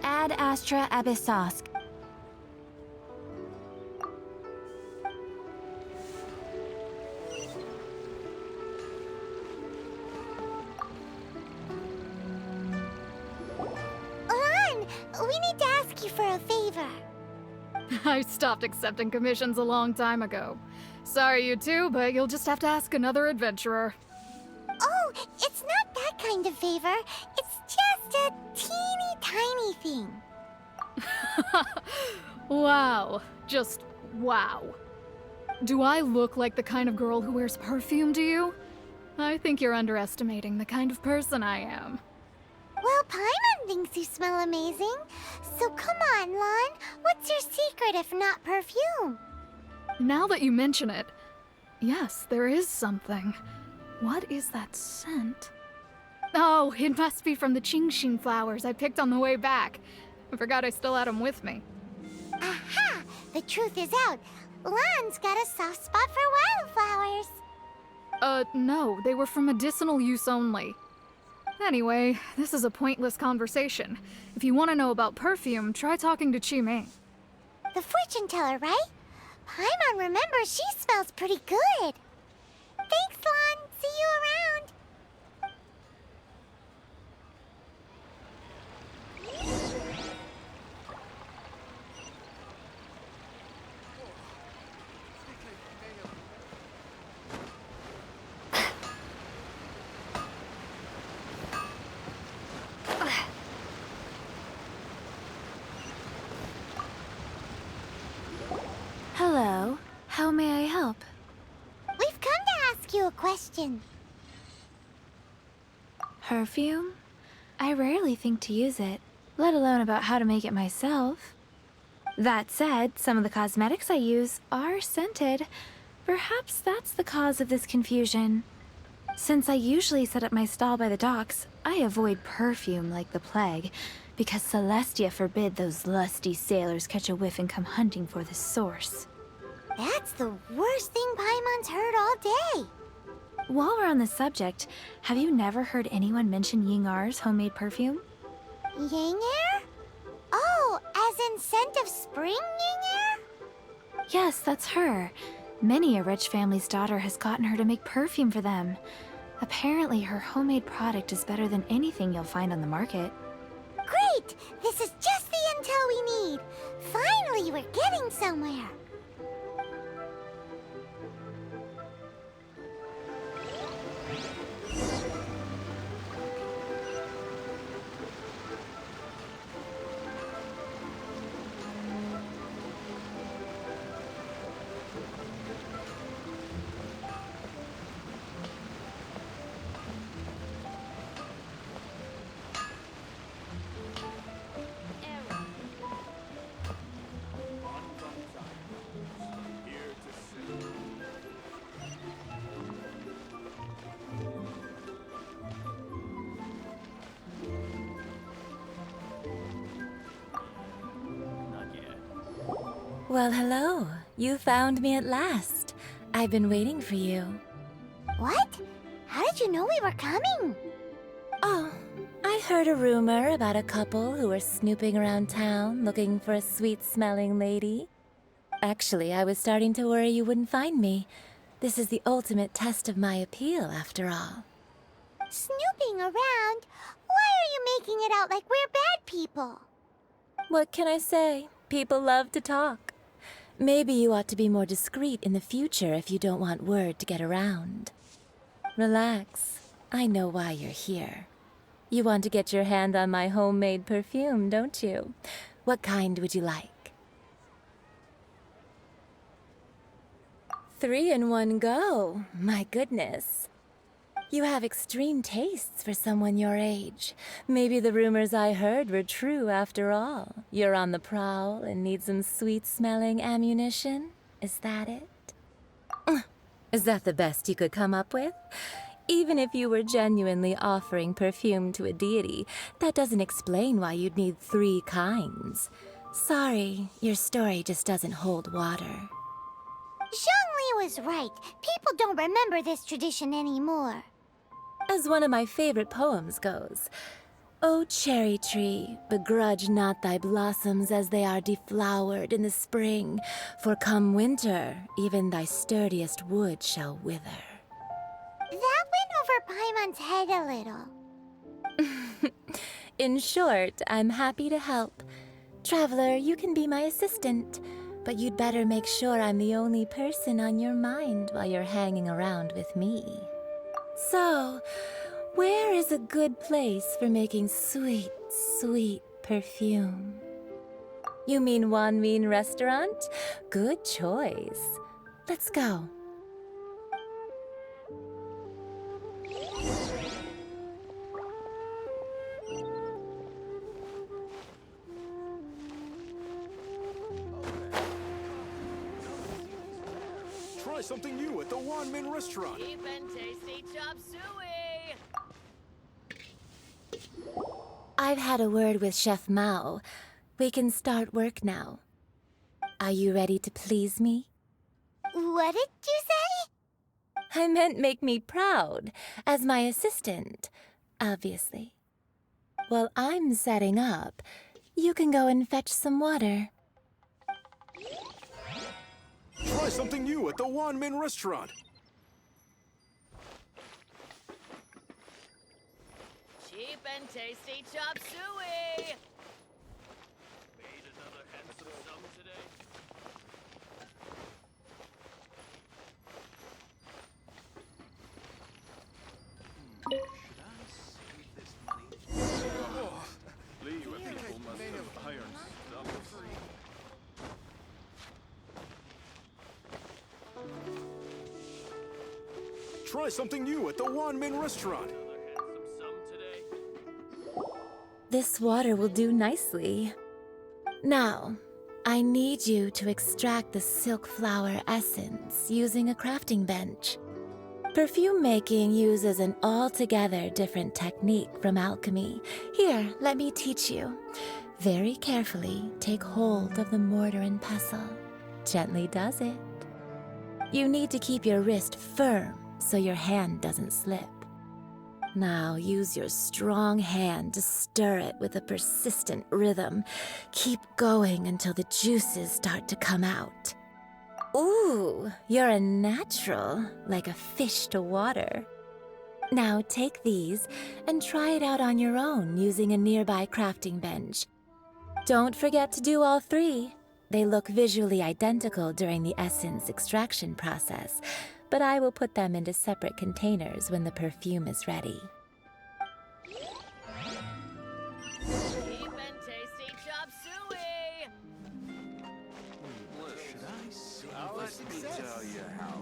Ad Astra Abyssosk. Lan, we need to ask you for a favor. I stopped accepting commissions a long time ago. Sorry, you two, but you'll just have to ask another adventurer. Oh, it's not that kind of favor. It's just a teeny tiny thing. Wow. Just wow. Do I look like the kind of girl who wears perfume to you? I think you're underestimating the kind of person I am. Well, Paimon thinks you smell amazing. So come on, Lan. What's your secret if not perfume? Now that you mention it, yes, there is something. What is that scent? Oh, it must be from the Genshin flowers I picked on the way back. I forgot I still had them with me. Aha! The truth is out. Lan's got a soft spot for wildflowers. No, they were for medicinal use only. Anyway, this is a pointless conversation. If you want to know about perfume, try talking to Teeming. The fortune teller, right? Paimon remembers she smells pretty good. Thanks, Lan. See you around. Hello. How may I help? We've come to ask you a question. Perfume? I rarely think to use it, let alone about how to make it myself. That said, some of the cosmetics I use are scented. Perhaps that's the cause of this confusion. Since I usually set up my stall by the docks, I avoid perfume like the plague, because Celestia forbid those lusty sailors catch a whiff and come hunting for the source. That's the worst thing Paimon's heard all day. While we're on the subject, have you never heard anyone mention Yingar's homemade perfume? Yang air? Oh, as in scent of spring Yang air? Yes, that's her. Many a rich family's daughter has gotten her to make perfume for them. Apparently, her homemade product is better than anything you'll find on the market. Great! This is just the intel we need. Finally, we're getting somewhere. Well, hello. You found me at last. I've been waiting for you. What? How did you know we were coming? Oh, I heard a rumor about a couple who were snooping around town looking for a sweet-smelling lady. Actually, I was starting to worry you wouldn't find me. This is the ultimate test of my appeal, after all. Snooping around? Why are you making it out like we're bad people? What can I say? People love to talk. Maybe you ought to be more discreet in the future if you don't want word to get around. Relax. I know why you're here. You want to get your hand on my homemade perfume, don't you? What kind would you like? 3 in one go. My goodness. You have extreme tastes for someone your age. Maybe the rumors I heard were true after all. You're on the prowl and need some sweet-smelling ammunition? Is that it? Is that the best you could come up with? Even if you were genuinely offering perfume to a deity, that doesn't explain why you'd need 3 kinds. Sorry, your story just doesn't hold water. Zhongli was right. People don't remember this tradition anymore. As one of my favorite poems goes, O cherry tree, begrudge not thy blossoms as they are deflowered in the spring, for come winter, even thy sturdiest wood shall wither. That went over Paimon's head a little. In short, I'm happy to help. Traveler, you can be my assistant, but you'd better make sure I'm the only person on your mind while you're hanging around with me. So, where is a good place for making sweet, sweet perfume? You mean Wanmin Restaurant? Good choice. Let's go. Try something new at the Wanmin Restaurant. Cheap and tasty chop suey! I've had a word with Chef Mao. We can start work now. Are you ready to please me? What did you say? I meant make me proud, as my assistant, obviously. While I'm setting up, you can go and fetch some water. Try something new at the Wanmin Restaurant. Cheap and tasty chop suey! Made another handsome sum today. Should I save this money? Lee, your people must have iron stomachs. Try something new at the Wanmin Restaurant. Another handsome sum today. This water will do nicely. Now, I need you to extract the silk flower essence using a crafting bench. Perfume making uses an altogether different technique from alchemy. Here, let me teach you. Very carefully, take hold of the mortar and pestle. Gently does it. You need to keep your wrist firm so your hand doesn't slip. Now use your strong hand to stir it with a persistent rhythm. Keep going until the juices start to come out. Ooh, you're a natural, like a fish to water. Now take these and try it out on your own using a nearby crafting bench. Don't forget to do all three. They look visually identical during the essence extraction process, but I will put them into separate containers when the perfume is ready. Cheap and tasty chop suey! Should I save this? Let me tell you how.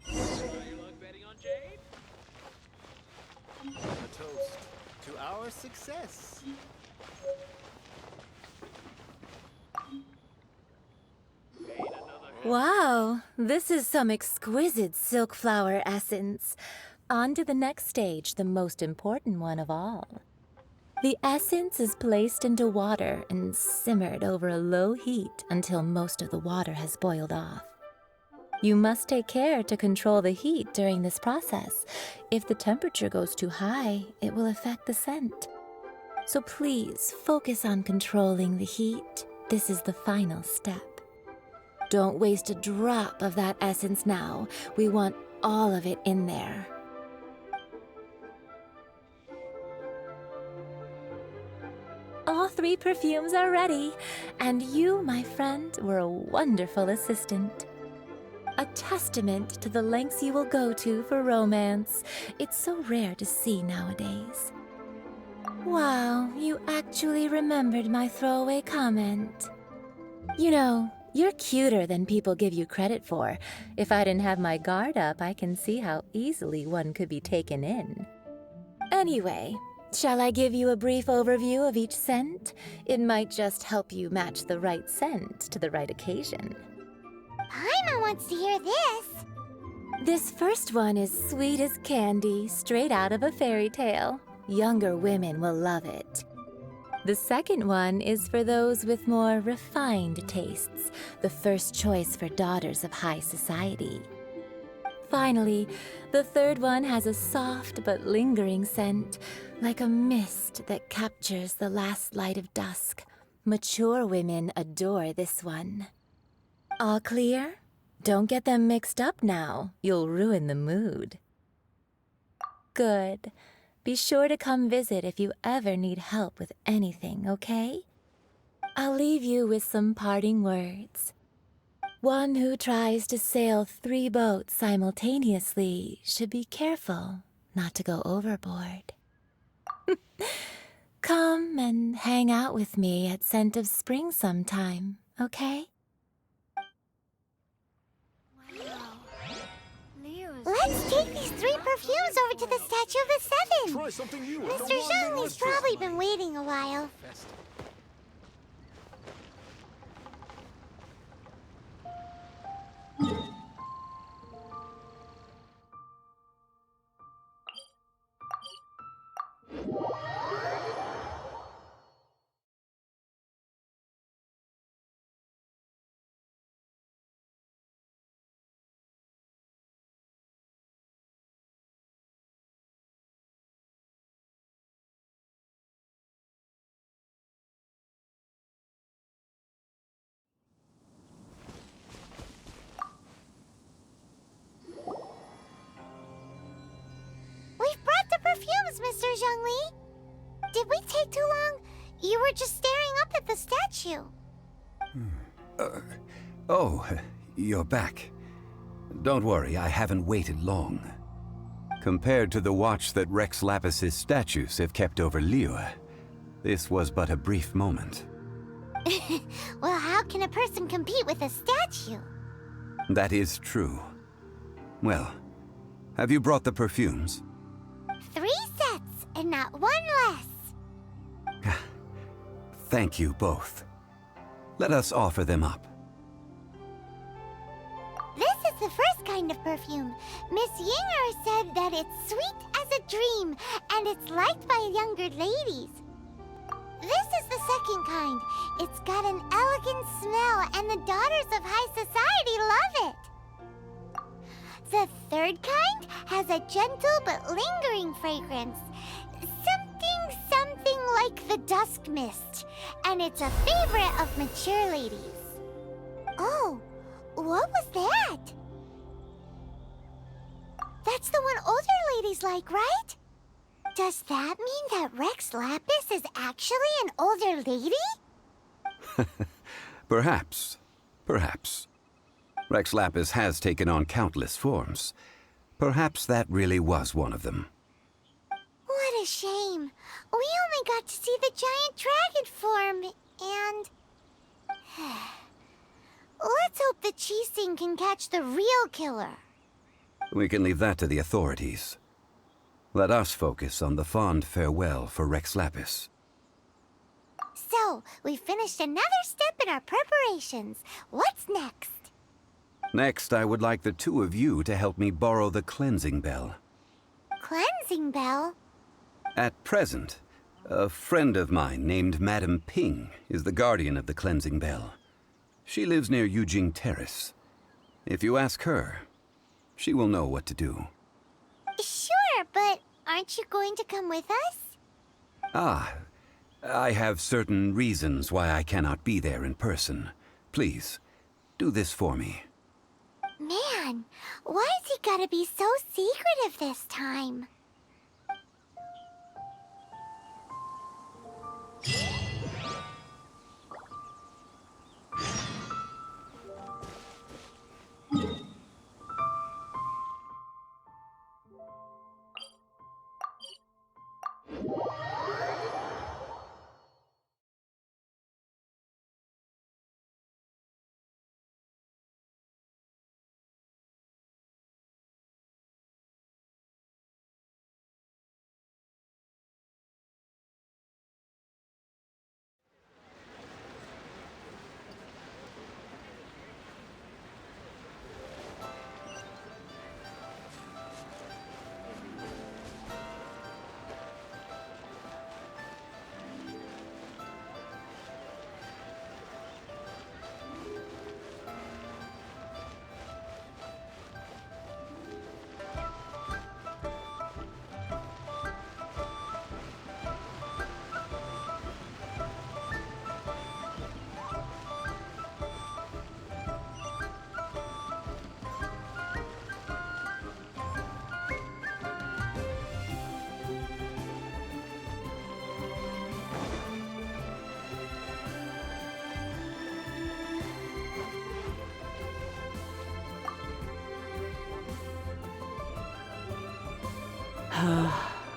Any luck betting on Jade? A toast to our success. Made another Wow, this is some exquisite silk flower essence. On to the next stage, the most important one of all. The essence is placed into water and simmered over a low heat until most of the water has boiled off. You must take care to control the heat during this process. If the temperature goes too high, it will affect the scent. So please focus on controlling the heat. This is the final step. Don't waste a drop of that essence now. We want all of it in there. All 3 perfumes are ready, and you, my friend, were a wonderful assistant. A testament to the lengths you will go to for romance. It's so rare to see nowadays. Wow, you actually remembered my throwaway comment. You know, you're cuter than people give you credit for. If I didn't have my guard up, I can see how easily one could be taken in. Anyway, shall I give you a brief overview of each scent? It might just help you match the right scent to the right occasion. Paimon wants to hear this. This first one is sweet as candy, straight out of a fairy tale. Younger women will love it. The second one is for those with more refined tastes, the first choice for daughters of high society. Finally, the third one has a soft but lingering scent, like a mist that captures the last light of dusk. Mature women adore this one. All clear? Don't get them mixed up now. You'll ruin the mood. Good. Be sure to come visit if you ever need help with anything, okay? I'll leave you with some parting words. One who tries to sail 3 boats simultaneously should be careful not to go overboard. Come and hang out with me at Scent of Spring sometime, okay? Let's take these 3 perfumes over to the Statue of the Seven. Try something new. Mr. Zhongli's probably been waiting a while. We've brought the perfumes, Mr. Zhongli. Did we take too long? You were just staring up at the statue. Oh, you're back. Don't worry, I haven't waited long. Compared to the watch that Rex Lapis's statues have kept over Liyue, this was but a brief moment. Well, how can a person compete with a statue? That is true. Well, have you brought the perfumes? 3 sets, and not 1 less. Thank you both. Let us offer them up. This is the first kind of perfume. Miss Yinger said that it's sweet as a dream, and it's liked by younger ladies. This is the second kind. It's got an elegant smell, and the daughters of high society love it. The third kind has a gentle but lingering fragrance. Something like the dusk mist, and it's a favorite of mature ladies. Oh, what was that? That's the one older ladies like, right? Does that mean that Rex Lapis is actually an older lady? Perhaps. Perhaps. Rex Lapis has taken on countless forms. Perhaps that really was one of them. What a shame. We only got to see the giant dragon form, and... Let's hope the Qixing can catch the real killer. We can leave that to the authorities. Let us focus on the fond farewell for Rex Lapis. So, we've finished another step in our preparations. What's next? Next, I would like the 2 of you to help me borrow the cleansing bell. Cleansing bell? At present, a friend of mine named Madame Ping is the guardian of the cleansing bell. She lives near Yujing Terrace. If you ask her, she will know what to do. Sure, but aren't you going to come with us? Ah, I have certain reasons why I cannot be there in person. Please, do this for me. Man, why's he gotta be so secretive this time?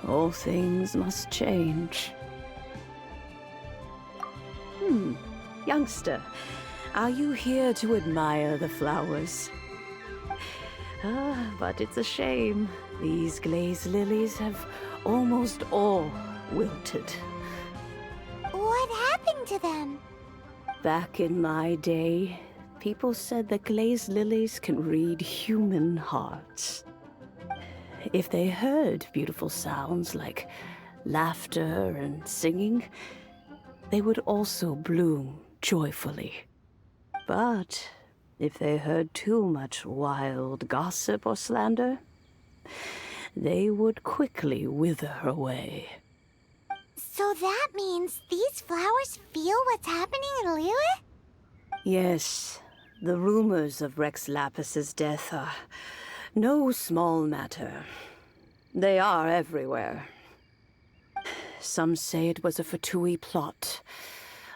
All things must change. Youngster, are you here to admire the flowers? But it's a shame. These glazed lilies have almost all wilted. What happened to them? Back in my day, people said that glazed lilies can read human hearts. If they heard beautiful sounds like laughter and singing, they would also bloom joyfully. But if they heard too much wild gossip or slander, they would quickly wither away. So that means these flowers feel what's happening in Liyue? Yes, the rumors of Rex Lapis's death are no small matter. They are everywhere. Some say it was a Fatui plot.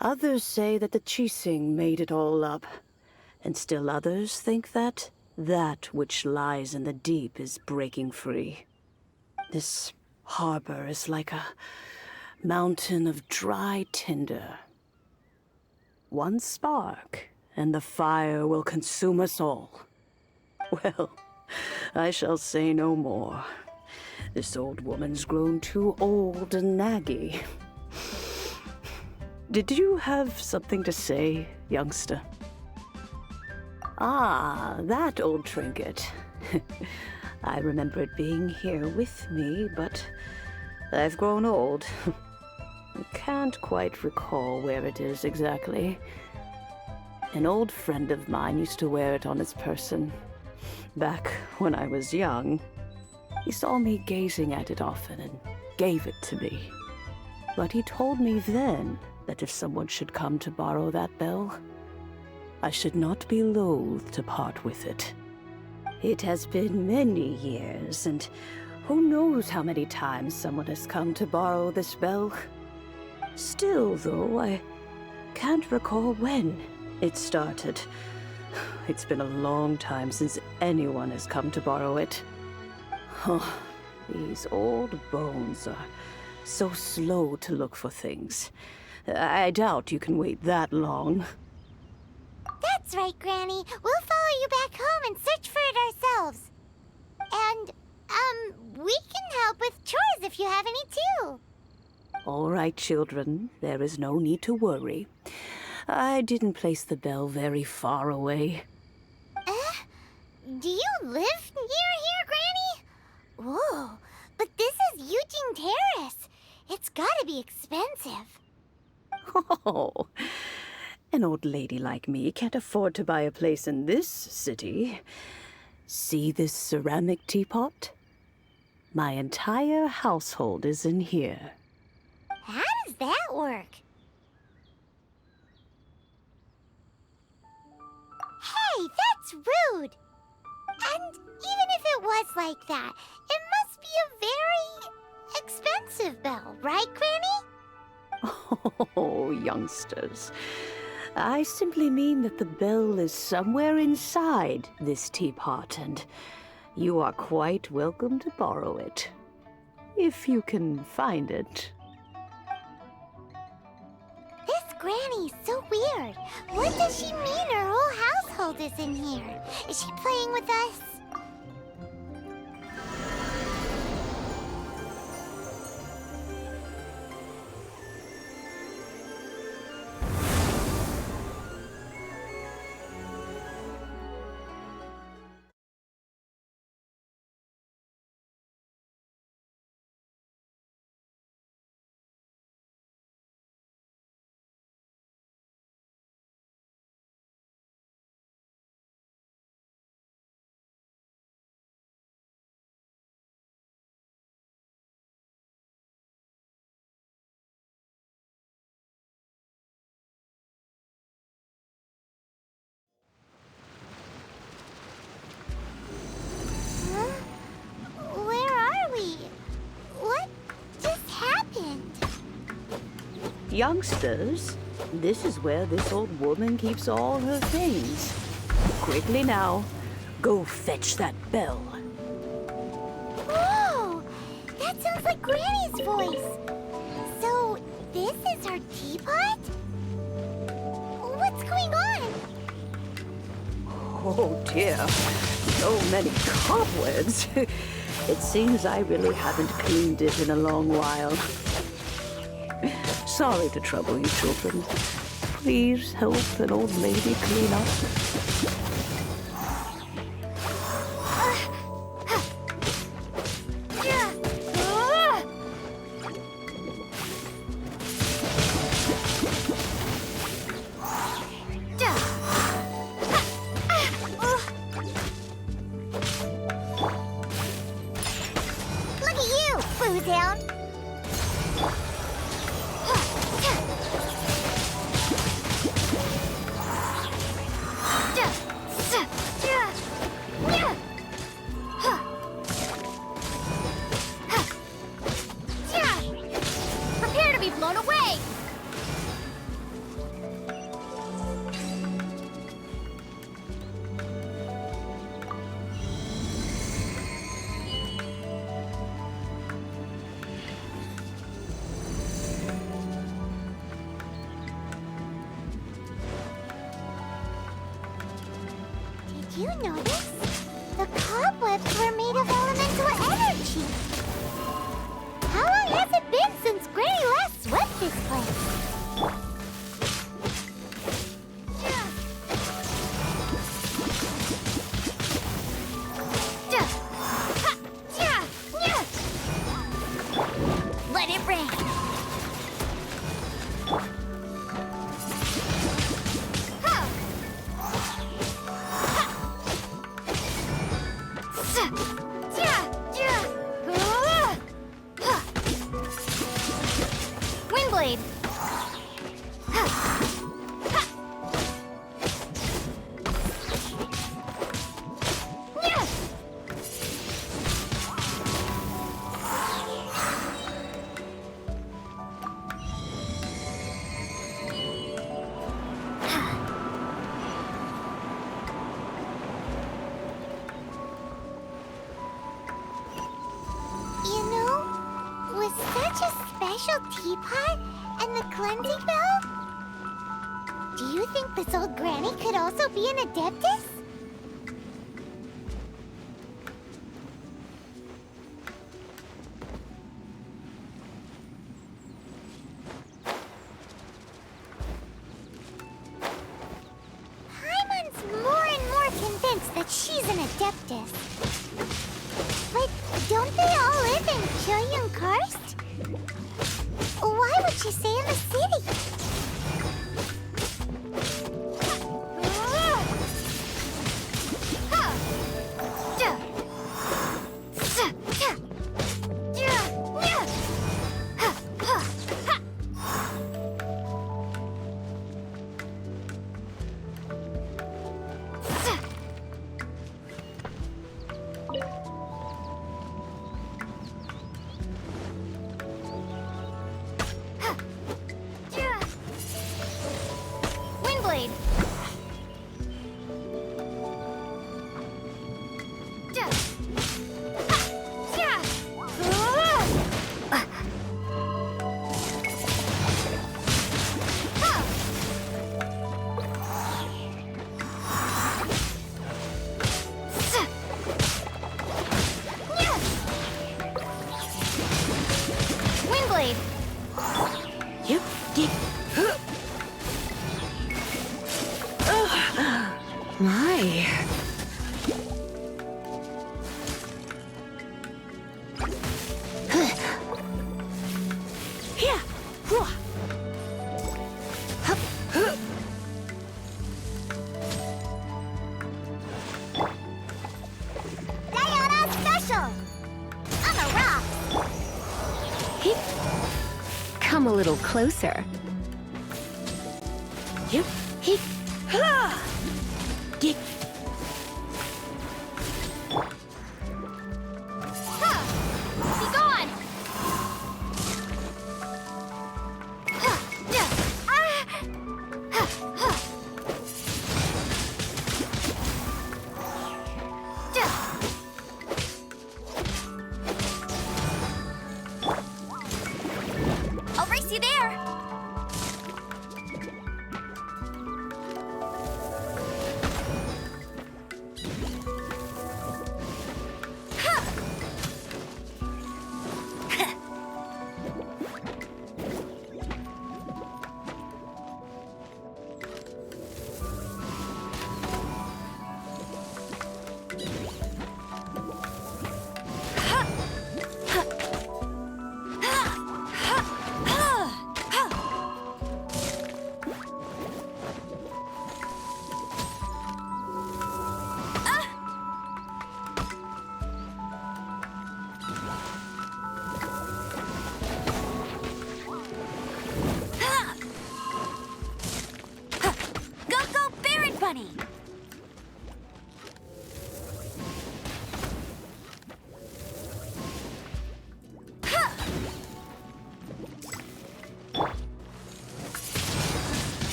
Others say that the Chising made it all up. And still others think that which lies in the deep is breaking free. This harbor is like a mountain of dry tinder. One spark, and the fire will consume us all. Well, I shall say no more. This old woman's grown too old and naggy. Did you have something to say, youngster? Ah, that old trinket. I remember it being here with me, but I've grown old. I can't quite recall where it is exactly. An old friend of mine used to wear it on his person. Back when I was young, he saw me gazing at it often and gave it to me. But he told me then that if someone should come to borrow that bell, I should not be loath to part with it. It has been many years, and who knows how many times someone has come to borrow this bell. Still, though, I can't recall when it started. It's been a long time since anyone has come to borrow it. Oh, these old bones are so slow to look for things. I doubt you can wait that long. That's right, Granny. We'll follow you back home and search for it ourselves. And, we can help with chores if you have any too. All right, children. There is no need to worry. I didn't place the bell very far away. Do you live near here, Granny? Whoa, but this is Eugene Terrace. It's gotta be expensive. Oh, an old lady like me can't afford to buy a place in this city. See this ceramic teapot? My entire household is in here. How does that work? Hey, that's rude! And even if it was like that, it must be a very expensive bell, right, Granny? Oh, youngsters. I simply mean that the bell is somewhere inside this teapot, and you are quite welcome to borrow it. If you can find it. This Granny's so weird. What does she mean her whole household is in here? Is she playing with us? Where are we? What just happened? Youngsters, this is where this old woman keeps all her things. Quickly now, go fetch that bell. Whoa! sounds like Granny's voice. So, this is her teapot? What's going on? Oh dear, so many cobwebs. It seems I really haven't cleaned it in a long while. Sorry to trouble you, children. Please help an old lady clean up. Look at you, Booze Hound. Prepare to be blown away! Did you notice? The cobwebs were made of elemental energy. How long has it been since Granny last swept this place? Let it rain. Windblade! You know, with such a special teapot and the cleansing bell, do you think this old granny could also be an adeptus? Paimon's more and more convinced that she's an adeptus. But don't they all live in Kyuyung Karst? Why would she stay in the city? Windblade! Windblade! Yep, yep. My. Here. Diana Special! On the rocks! Come a little closer. Yep. Hip. Ha. Yep. Be gone!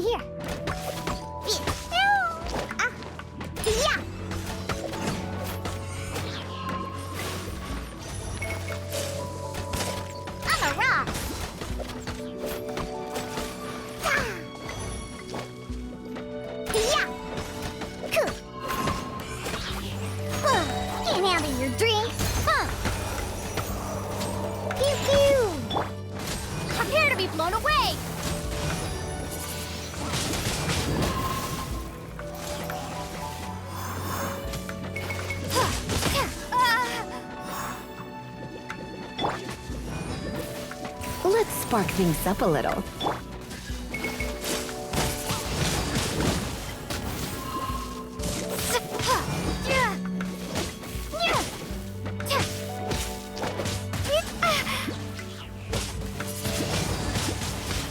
Here. Yeah. On a rock. Yeah. Cool. Can't handle your drink. Huh. Pew pew. Prepare to be blown away. Let's spark things up a little.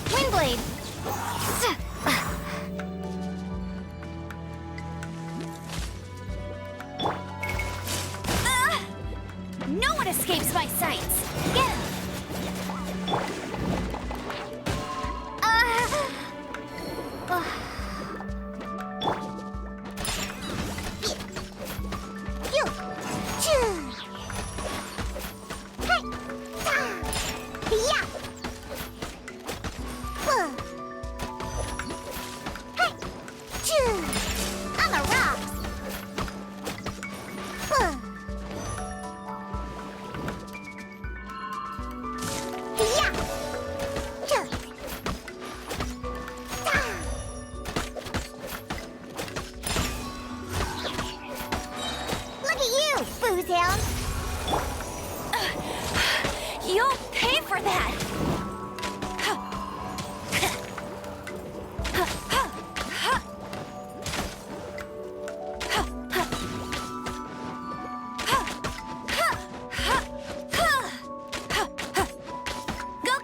Windblade. No one escapes my sights. Get him. On the rocks. Look at you, booze hound. You'll pay for that.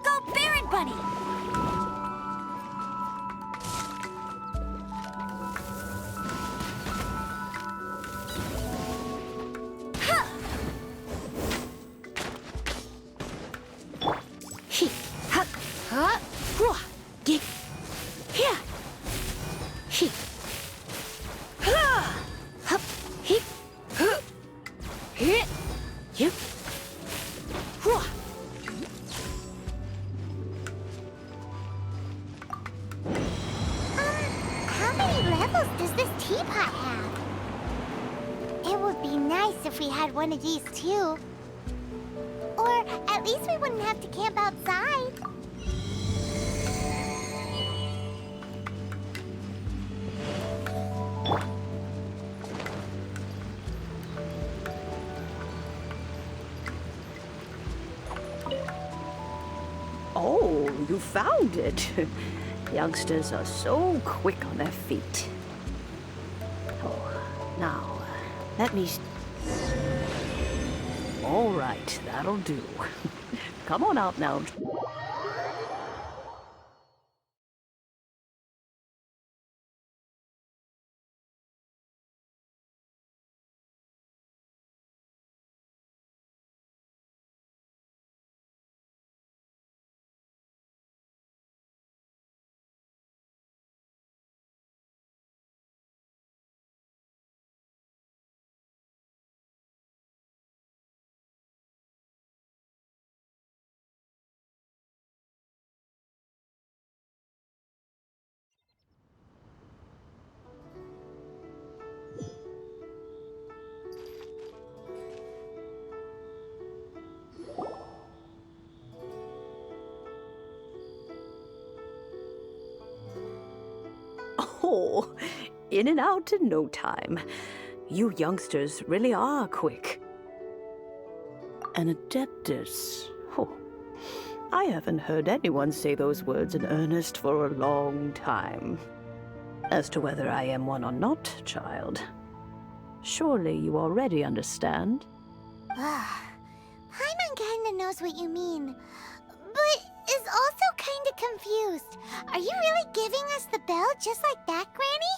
Go, Baron Bunny. How many levels does this teapot have? It would be nice if we had one of these too. Or at least we wouldn't have to camp outside. Oh, you found it. Youngsters are so quick on their feet. Oh, now, let me... All right, that'll do. Come on out now. Oh, in and out in no time. You youngsters really are quick. An adeptus. Oh, I haven't heard anyone say those words in earnest for a long time. As to whether I am one or not, child, surely you already understand. Paimon kinda knows what you mean, but is also kinda confused. Are you really giving us the bell just like that, Granny?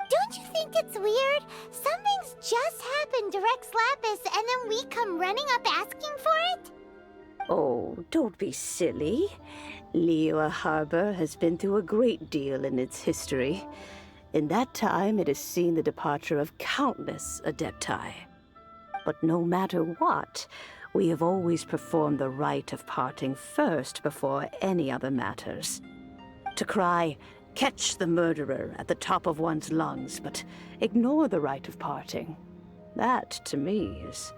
Don't you think it's weird? Something's just happened to Rex Lapis and then we come running up asking for it? Oh, don't be silly. Liyue Harbor has been through a great deal in its history. In that time, it has seen the departure of countless Adepti. But no matter what, we have always performed the rite of parting first before any other matters. To cry, "Catch the murderer," at the top of one's lungs, but ignore the rite of parting. That, to me, is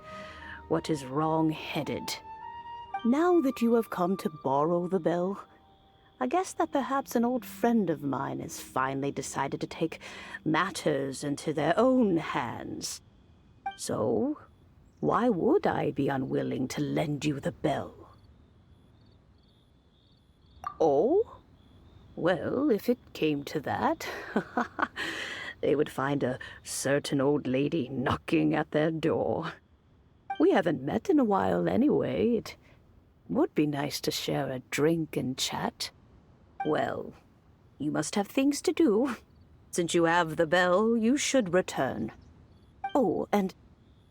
what is wrong-headed. Now that you have come to borrow the bell, I guess that perhaps an old friend of mine has finally decided to take matters into their own hands. So, why would I be unwilling to lend you the bell? Oh? Well, if it came to that, they would find a certain old lady knocking at their door. We haven't met in a while anyway. It would be nice to share a drink and chat. Well, you must have things to do. Since you have the bell, you should return. Oh, and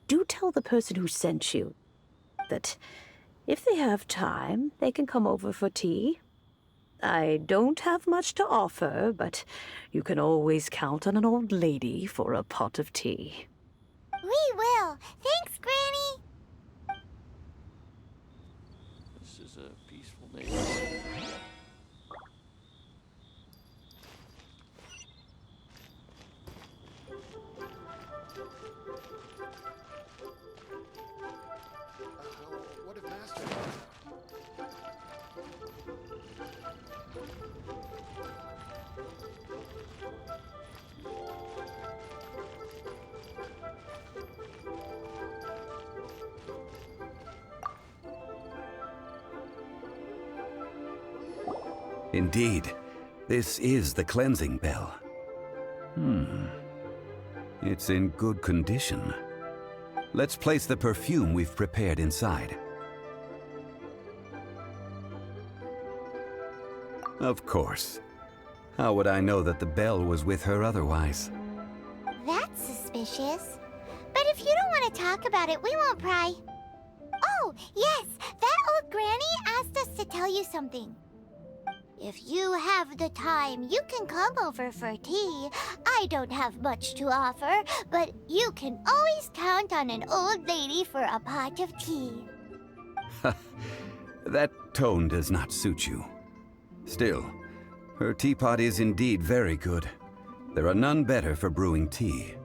do tell the person who sent you that if they have time, they can come over for tea. I don't have much to offer, but you can always count on an old lady for a pot of tea. We will. Thanks, Granny. This is a peaceful neighborhood. What if Master... Indeed, this is the cleansing bell. It's in good condition. Let's place the perfume we've prepared inside. Of course. How would I know that the bell was with her otherwise? That's suspicious. But if you don't want to talk about it, we won't pry. Oh, yes, that old granny asked us to tell you something. If you have the time, you can come over for tea. I don't have much to offer, but you can always count on an old lady for a pot of tea. That tone does not suit you. Still, her teapot is indeed very good. There are none better for brewing tea.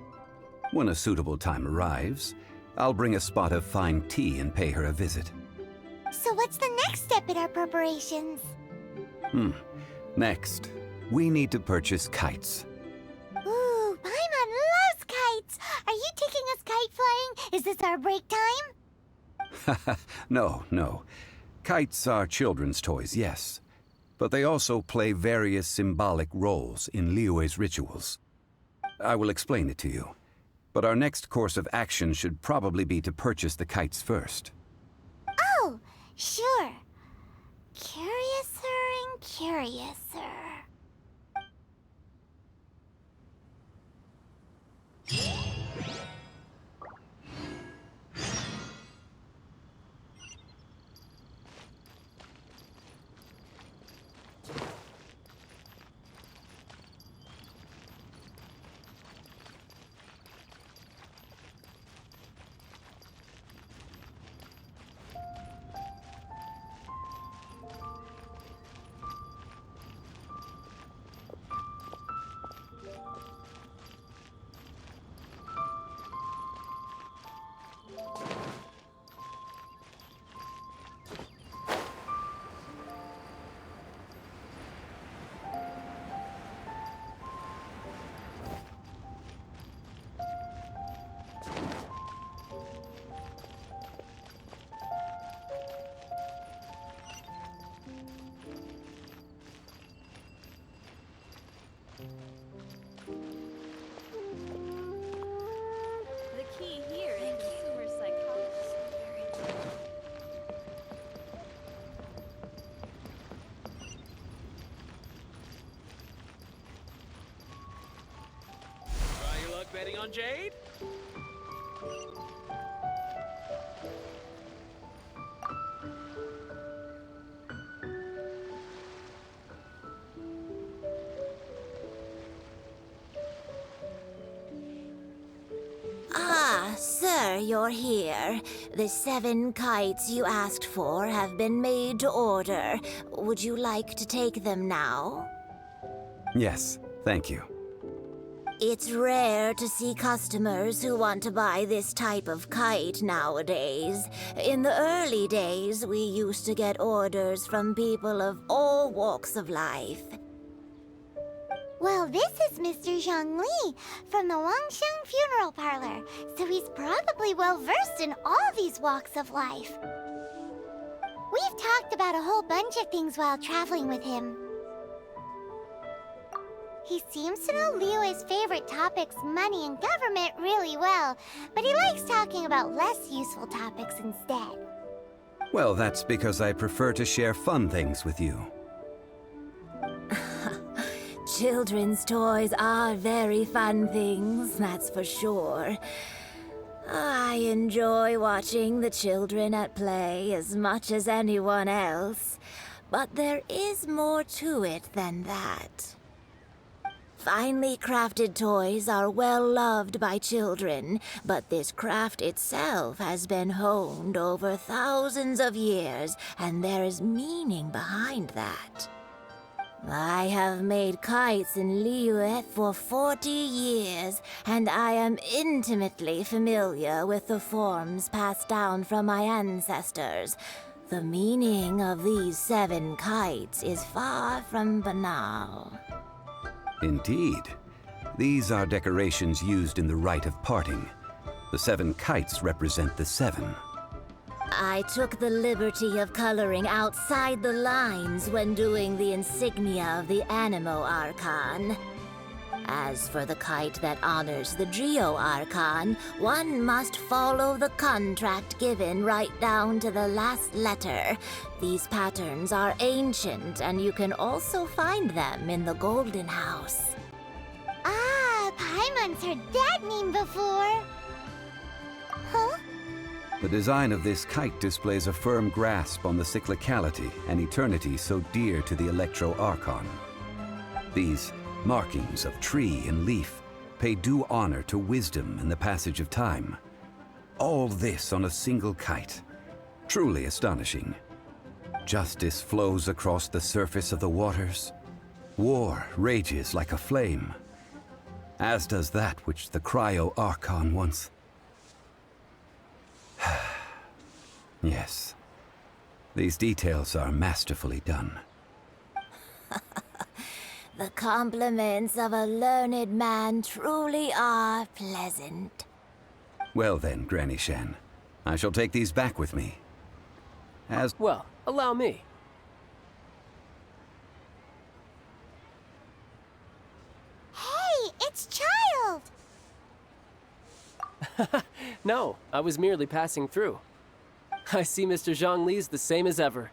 When a suitable time arrives, I'll bring a spot of fine tea and pay her a visit. So what's the next step in our preparations? Next, we need to purchase kites. Ooh, Paimon loves kites! Are you taking us kite flying? Is this our break time? No. Kites are children's toys, yes. But they also play various symbolic roles in Liyue's rituals. I will explain it to you. But our next course of action should probably be to purchase the kites first. Oh, sure. Curiouser and curiouser. Betting on Jade? you're here. The 7 kites you asked for have been made to order. Would you like to take them now? Yes, thank you. It's rare to see customers who want to buy this type of kite nowadays. In the early days, we used to get orders from people of all walks of life. Well, this is Mr. Zhongli from the Wangsheng Funeral Parlor, so he's probably well-versed in all these walks of life. We've talked about a whole bunch of things while traveling with him. He seems to know Liyue's favorite topics, money and government, really well, but he likes talking about less useful topics instead. Well, that's because I prefer to share fun things with you. Children's toys are very fun things, that's for sure. I enjoy watching the children at play as much as anyone else, but there is more to it than that. Finely crafted toys are well loved by children, but this craft itself has been honed over thousands of years, and there is meaning behind that. I have made kites in Liyue for 40 years, and I am intimately familiar with the forms passed down from my ancestors. The meaning of these 7 kites is far from banal. Indeed. These are decorations used in the rite of parting. The 7 kites represent the 7. I took the liberty of coloring outside the lines when doing the insignia of the Animo Archon. As for the kite that honors the Geo Archon, one must follow the contract given right down to the last letter. These patterns are ancient, and you can also find them in the Golden House. Ah, Paimon's heard that name before. Huh? The design of this kite displays a firm grasp on the cyclicality and eternity so dear to the Electro Archon. These markings of tree and leaf pay due honor to wisdom and the passage of time. All this on a single kite. Truly astonishing. Justice flows across the surface of the waters. War rages like a flame. As does that which the Cryo Archon once... Yes. These details are masterfully done. The compliments of a learned man truly are pleasant. Well then, Granny Shen, I shall take these back with me. As... Well, allow me. Hey, it's Child! No, I was merely passing through. I see Mr. Zhongli's the same as ever.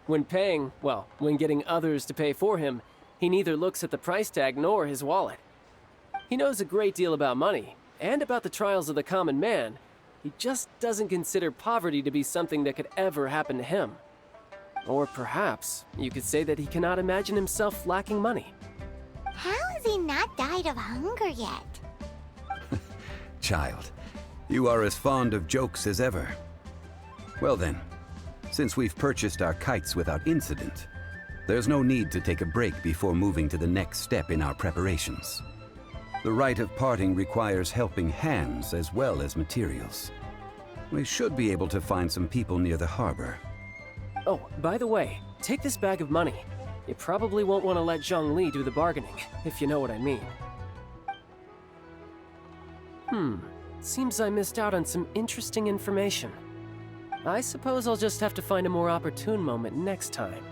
When paying, well, when getting others to pay for him, he neither looks at the price tag nor his wallet. He knows a great deal about money, and about the trials of the common man. He just doesn't consider poverty to be something that could ever happen to him. Or perhaps you could say that he cannot imagine himself lacking money. How has he not died of hunger yet? Child, you are as fond of jokes as ever. Well then, since we've purchased our kites without incident, there's no need to take a break before moving to the next step in our preparations. The rite of parting requires helping hands as well as materials. We should be able to find some people near the harbor. Oh, by the way, take this bag of money. You probably won't want to let Zhongli do the bargaining, if you know what I mean. Seems I missed out on some interesting information. I suppose I'll just have to find a more opportune moment next time.